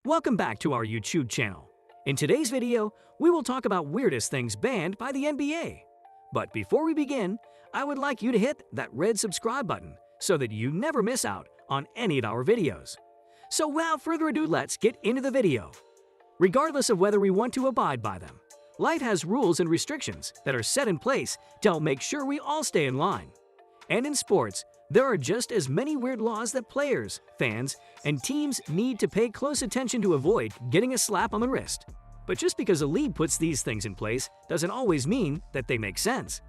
Welcome back to our YouTube channel. In today's video, we will talk about weirdest things banned by the NBA. But before we begin, I would like you to hit that red subscribe button so that you never miss out on any of our videos. So without further ado, let's get into the video. Regardless of whether we want to abide by them, life has rules and restrictions that are set in place to help make sure we all stay in line. And in sports, there are just as many weird laws that players, fans, and teams need to pay close attention to avoid getting a slap on the wrist. But just because a league puts these things in place doesn't always mean that they make sense.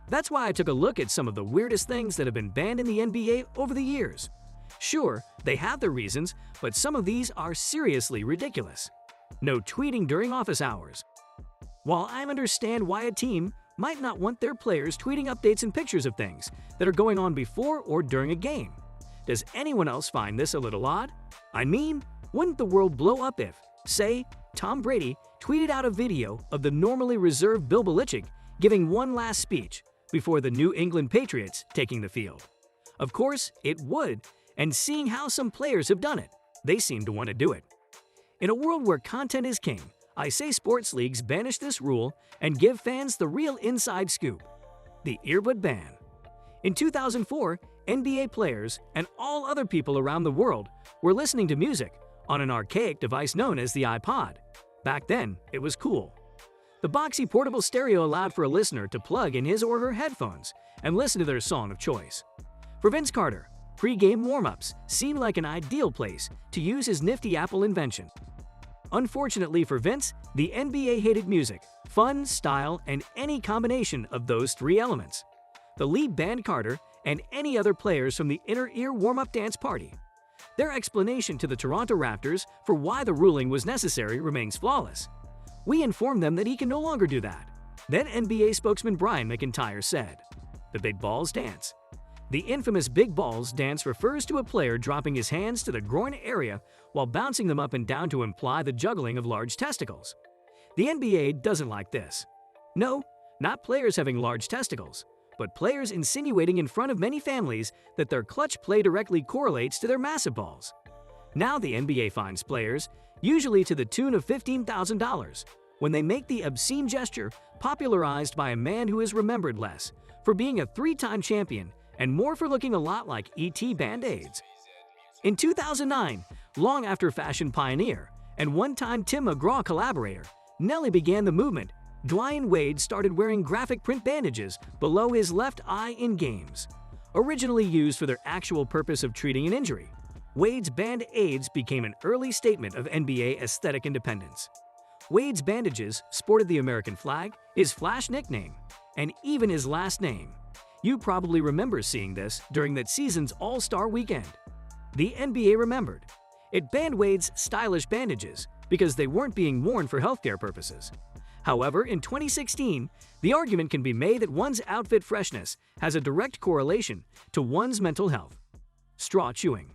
That's why I took a look at some of the weirdest things that have been banned in the NBA over the years. Sure, they have their reasons, but some of these are seriously ridiculous. No tweeting during office hours. While I understand why a team might not want their players tweeting updates and pictures of things that are going on before or during a game, does anyone else find this a little odd? I mean, wouldn't the world blow up if, say, Tom Brady tweeted out a video of the normally reserved Bill Belichick giving one last speech before the New England Patriots taking the field? Of course, it would, and seeing how some players have done it, they seem to want to do it. In a world where content is king, I say sports leagues banish this rule and give fans the real inside scoop: the earbud ban. In 2004, NBA players and all other people around the world were listening to music on an archaic device known as the iPod. Back then, it was cool. The boxy portable stereo allowed for a listener to plug in his or her headphones and listen to their song of choice. For Vince Carter, pre-game warm-ups seemed like an ideal place to use his nifty Apple invention. Unfortunately for Vince, the NBA hated music, fun, style, and any combination of those three elements. The league banned Carter and any other players from the inner ear warm-up dance party. Their explanation to the Toronto Raptors for why the ruling was necessary remains flawless. We informed them that he can no longer do that. Then NBA spokesman Brian McIntyre said, "The big balls dance." The infamous big balls dance refers to a player dropping his hands to the groin area while bouncing them up and down to imply the juggling of large testicles. The NBA doesn't like this. No, not players having large testicles, but players insinuating in front of many families that their clutch play directly correlates to their massive balls. Now the NBA fines players, usually to the tune of $15,000, when they make the obscene gesture popularized by a man who is remembered less for being a three-time champion and more for looking a lot like E.T. Band-Aids. In 2009, long after fashion pioneer and one-time Tim McGraw collaborator Nelly began the movement, Dwyane Wade started wearing graphic print bandages below his left eye in games. Originally used for their actual purpose of treating an injury, Wade's Band-Aids became an early statement of NBA aesthetic independence. Wade's bandages sported the American flag, his Flash nickname, and even his last name. You probably remember seeing this during that season's All-Star weekend. The NBA remembered. It banned Wade's stylish bandages because they weren't being worn for healthcare purposes. However, in 2016, the argument can be made that one's outfit freshness has a direct correlation to one's mental health. Straw chewing.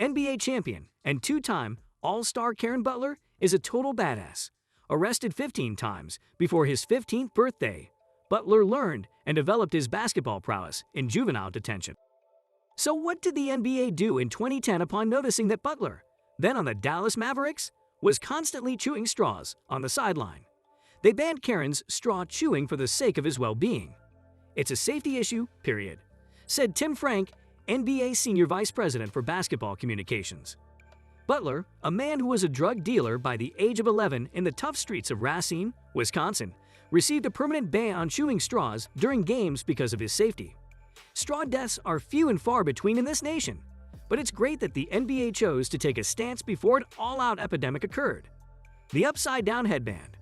NBA champion and two-time All-Star Karen Butler is a total badass. Arrested 15 times before his 15th birthday, Butler learned and developed his basketball prowess in juvenile detention. So what did the NBA do in 2010 upon noticing that Butler, then on the Dallas Mavericks, was constantly chewing straws on the sideline? They banned Karen's straw chewing for the sake of his well-being. "It's a safety issue, period," said Tim Frank, NBA Senior Vice President for Basketball Communications. Butler, a man who was a drug dealer by the age of 11 in the tough streets of Racine, Wisconsin, received a permanent ban on chewing straws during games because of his safety. Straw deaths are few and far between in this nation, but it's great that the NBA chose to take a stance before an all-out epidemic occurred. The upside-down headband.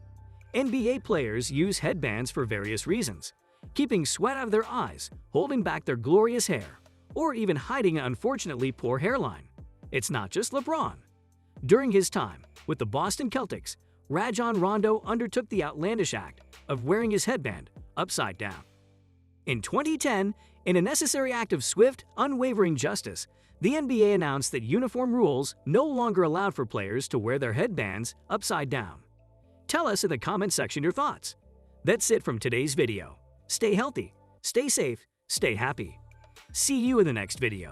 NBA players use headbands for various reasons: keeping sweat out of their eyes, holding back their glorious hair, or even hiding an unfortunately poor hairline. It's not just LeBron. During his time with the Boston Celtics, Rajon Rondo undertook the outlandish act of wearing his headband upside down. In 2010, in a necessary act of swift, unwavering justice, the NBA announced that uniform rules no longer allowed for players to wear their headbands upside down. Tell us in the comment section your thoughts. That's it from today's video. Stay healthy, stay safe, stay happy. See you in the next video.